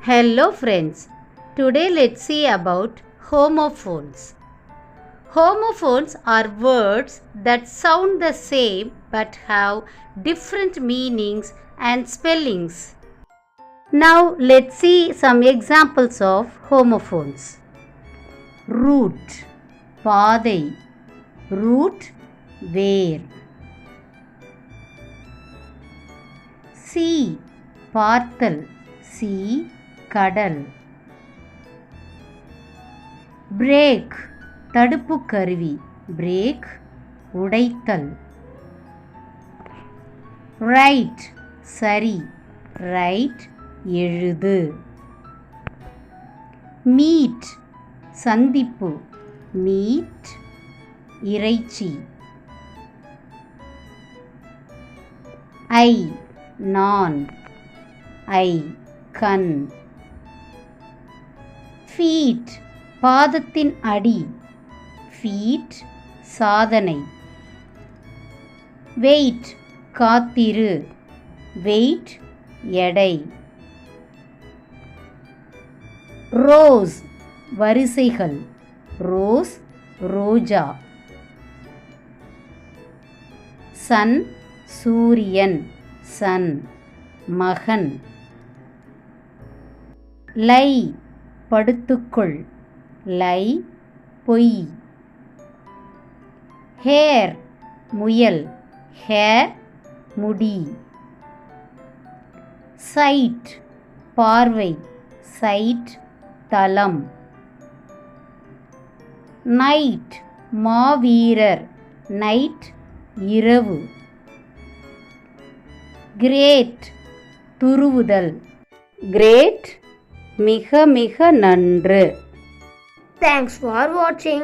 Hello friends, today let's see about homophones. Homophones are words that sound the same but have different meanings and spellings. Now let's see some examples of homophones. Root, பாதை, root, வேர். See, பார்த்தல், see, கடல். Break, தடுப்பு கருவி, break, உடைத்தல். Right, சரி, right, எழுது. Meet, சந்திப்பு, meet, இறைச்சி. ஐ, நான், ஐ, கண். ஃபீட், பாதத்தின் அடி, ஃபீட், சாதனை. வெயிட், காத்திரு, வெயிட், எடை. ரோஸ், வரிசைகள், ரோஸ், ரோஜா. சன், சூரியன், சன், மகன். லை, படுத்துக்கொள், லை, பொய். ஹேர், முயல், ஹேர், முடி. சைட், பார்வை, சைட், தலம். நைட், மாவீரர், நைட், இரவு. கிரேட், துருவுதல், கிரேட், மிக மிக நன்று. Thanks for watching.